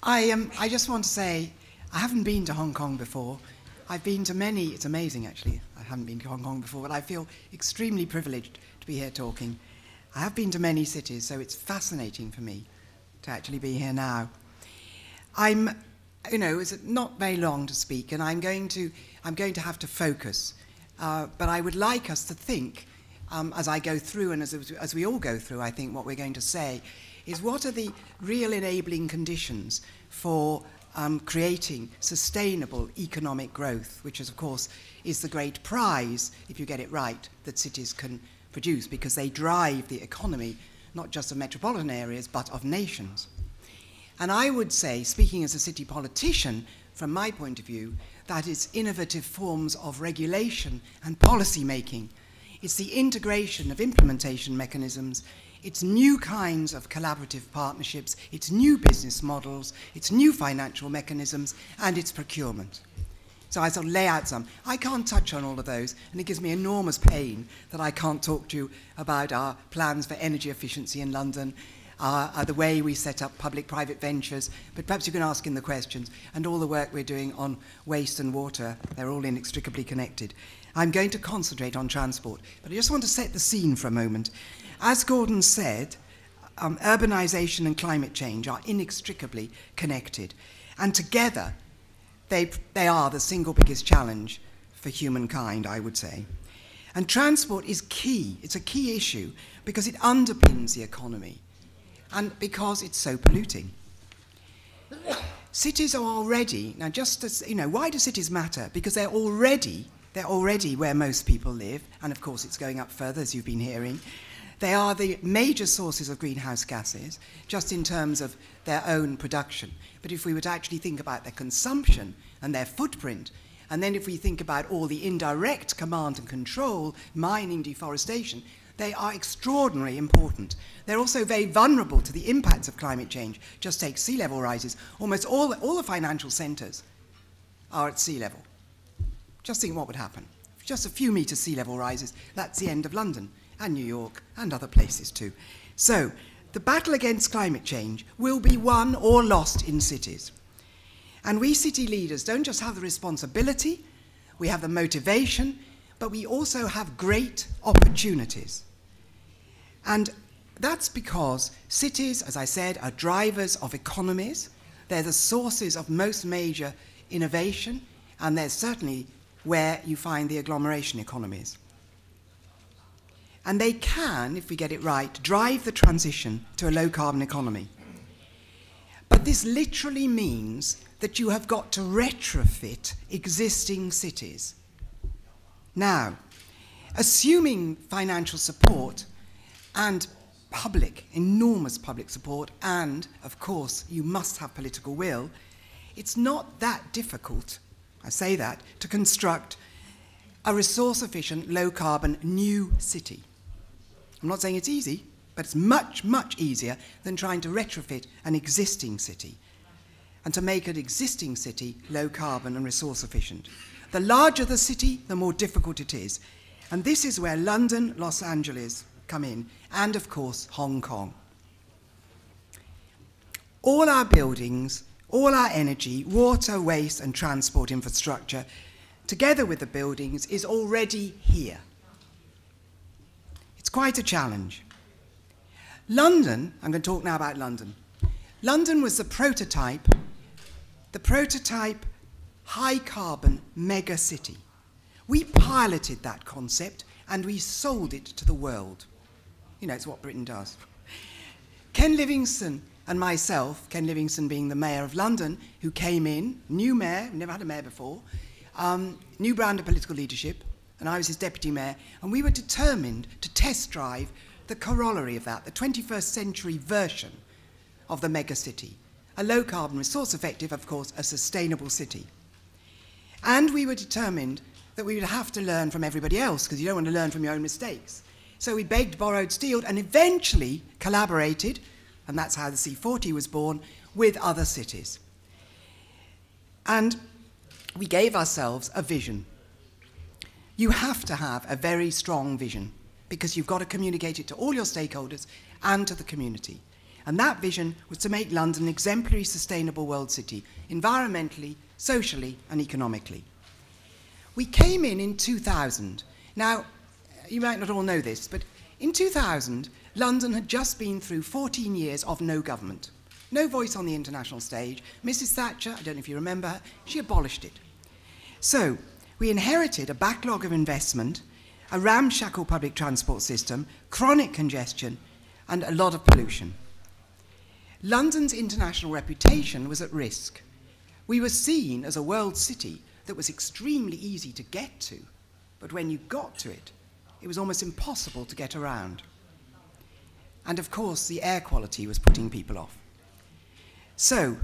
I just want to say, I haven't been to Hong Kong before. I've been to many, it's amazing actually, I haven't been to Hong Kong before, but I feel extremely privileged to be here talking. I have been to many cities, so it's fascinating for me to actually be here now. It's not very long to speak, and I'm going to have to focus, but I would like us to think, as I go through, and as we all go through, I think what we're going to say is what are the real enabling conditions for creating sustainable economic growth, which is, of course, is the great prize, if you get it right, that cities can produce, because they drive the economy, not just of metropolitan areas, but of nations. And I would say, speaking as a city politician, from my point of view, that it's innovative forms of regulation and policy making. It's the integration of implementation mechanisms. It's new kinds of collaborative partnerships. It's new business models. It's new financial mechanisms. And it's procurement. So I sort of lay out some. I can't touch on all of those, and it gives me enormous pain that I can't talk to you about our plans for energy efficiency in London, the way we set up public-private ventures, but perhaps you can ask in the questions, and all the work we're doing on waste and water. They're all inextricably connected. I'm going to concentrate on transport, but I just want to set the scene for a moment. As Gordon said, urbanization and climate change are inextricably connected, and together they are the single biggest challenge for humankind, I would say. And transport is key. It's a key issue because it underpins the economy and because it's so polluting. Cities are already, now just as, why do cities matter? Because they're already where most people live, and of course it's going up further, as you've been hearing. They are the major sources of greenhouse gases, just in terms of their own production. But if we were to actually think about their consumption and their footprint, and then if we think about all the indirect command and control, mining, deforestation, they are extraordinarily important. They're also very vulnerable to the impacts of climate change. Just take sea level rises. Almost all the financial centres are at sea level. Just think what would happen. Just a few metres sea level rises, that's the end of London, and New York, and other places too. So, the battle against climate change will be won or lost in cities. And we city leaders don't just have the responsibility, we have the motivation, but we also have great opportunities. And that's because cities, as I said, are drivers of economies. They're the sources of most major innovation, and they're certainly where you find the agglomeration economies. And they can, if we get it right, drive the transition to a low-carbon economy. But this literally means that you have got to retrofit existing cities. Now, assuming financial support and enormous public support, and, of course, you must have political will, it's not that difficult, I say that, to construct a resource-efficient, low-carbon new city. I'm not saying it's easy, but it's much, much easier than trying to retrofit an existing city and to make an existing city low-carbon and resource-efficient. The larger the city, the more difficult it is. And this is where London, Los Angeles come in, and, of course, Hong Kong. All our buildings, all our energy, water, waste, and transport infrastructure, together with the buildings, is already here. It's quite a challenge. London, I'm going to talk now about London. London was the prototype high-carbon mega city. We piloted that concept and we sold it to the world. It's what Britain does. Ken Livingstone and myself, Ken Livingstone being the mayor of London, who came in, new mayor, never had a mayor before, new brand of political leadership, and I was his deputy mayor, and we were determined to test drive the corollary of that, the 21st century version of the mega city. A low-carbon, resource-effective, of course, a sustainable city. And we were determined that we would have to learn from everybody else, because you don't want to learn from your own mistakes. So we begged, borrowed, stealed, and eventually collaborated, and that's how the C40 was born, with other cities. And we gave ourselves a vision. You have to have a very strong vision, because you've got to communicate it to all your stakeholders and to the community. And that vision was to make London an exemplary, sustainable world city, environmentally, socially, and economically. We came in 2000. Now, you might not all know this, but in 2000, London had just been through 14 years of no government. No voice on the international stage. Mrs. Thatcher, I don't know if you remember her, she abolished it. So, we inherited a backlog of investment, a ramshackle public transport system, chronic congestion, and a lot of pollution. London's international reputation was at risk. We were seen as a world city that was extremely easy to get to, but when you got to it, it was almost impossible to get around. And of course, the air quality was putting people off. So,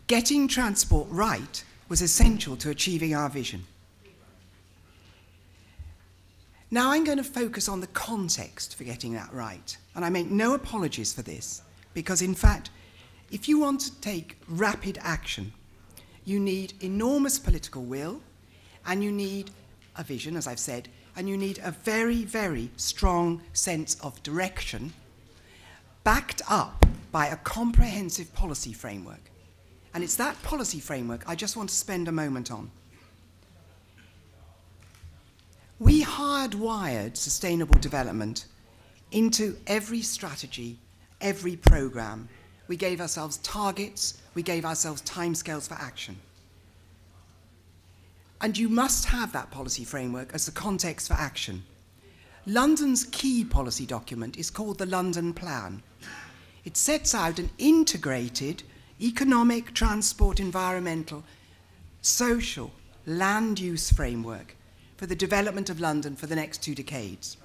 getting transport right was essential to achieving our vision. Now I'm going to focus on the context for getting that right, and I make no apologies for this, because in fact, if you want to take rapid action, you need enormous political will, and you need a vision, as I've said, and you need a very, very strong sense of direction, backed up by a comprehensive policy framework. And it's that policy framework I just want to spend a moment on. We hardwired sustainable development into every strategy, every program. We gave ourselves targets, we gave ourselves timescales for action. And you must have that policy framework as the context for action. London's key policy document is called the London Plan. It sets out an integrated economic, transport, environmental, social, land use framework for the development of London for the next 2 decades.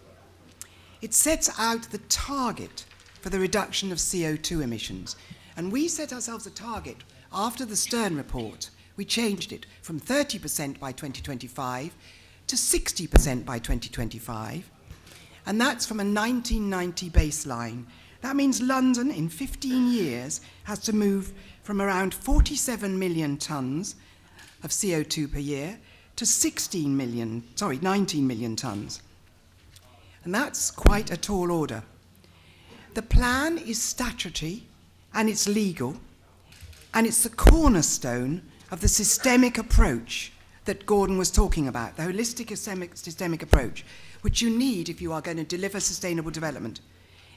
It sets out the target for the reduction of CO2 emissions. And we set ourselves a target after the Stern report. We changed it from 30% by 2025 to 60% by 2025. And that's from a 1990 baseline. That means London, in 15 years, has to move from around 47 million tonnes of CO2 per year to 19 million tonnes. And that's quite a tall order. The plan is statutory and it's legal, and it's the cornerstone of the systemic approach that Gordon was talking about, the holistic systemic approach, which you need if you are going to deliver sustainable development.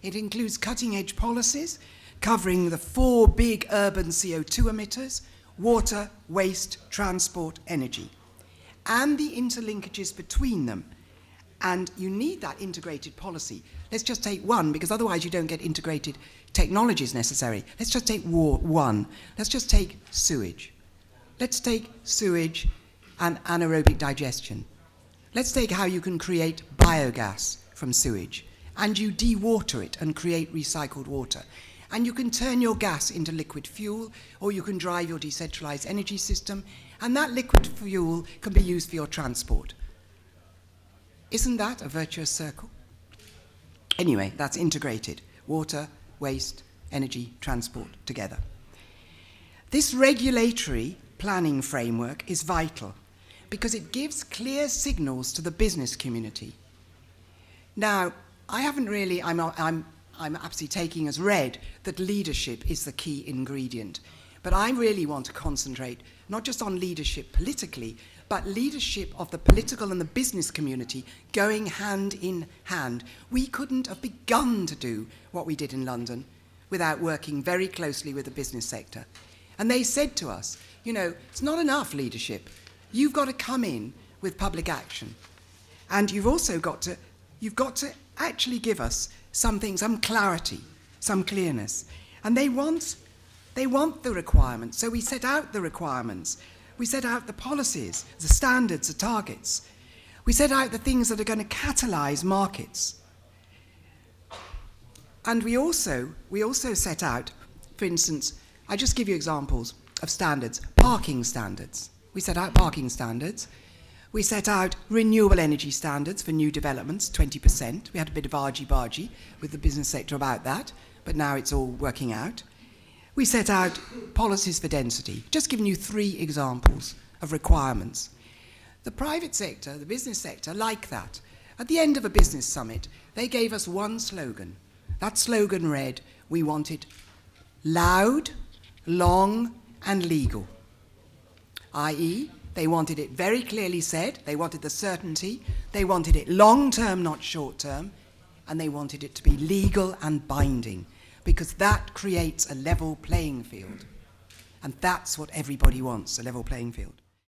It includes cutting-edge policies covering the 4 big urban CO2 emitters: water, waste, transport, energy, and the interlinkages between them. And you need that integrated policy. Let's just take one, because otherwise you don't get integrated technologies necessary. Let's just take one. Let's just take sewage. Let's take sewage and anaerobic digestion. Let's take how you can create biogas from sewage, and you dewater it and create recycled water. And you can turn your gas into liquid fuel, or you can drive your decentralized energy system, and that liquid fuel can be used for your transport. Isn't that a virtuous circle? Anyway, that's integrated. Water, waste, energy, transport together. This regulatory planning framework is vital because it gives clear signals to the business community. Now, I haven't really, I'm absolutely taking as read that leadership is the key ingredient. But I really want to concentrate not just on leadership politically, but leadership of the political and the business community going hand in hand. We couldn't have begun to do what we did in London without working very closely with the business sector. And they said to us, you know, it's not enough leadership. You've got to come in with public action. And you've also got to actually give us something, some clarity, some clearness. And they want the requirements. So we set out the requirements. We set out the policies, the standards, the targets. We set out the things that are going to catalyse markets. And we also set out, for instance, I just give you examples of standards. Parking standards. We set out parking standards. We set out renewable energy standards for new developments, 20%. We had a bit of argy-bargy with the business sector about that, but now it's all working out. We set out policies for density. Just giving you 3 examples of requirements. The private sector, the business sector, like that. At the end of a business summit, they gave us one slogan. That slogan read, we wanted loud, long, and legal. I.e., they wanted it very clearly said, they wanted the certainty, they wanted it long-term, not short-term, and they wanted it to be legal and binding, because that creates a level playing field. And that's what everybody wants, a level playing field.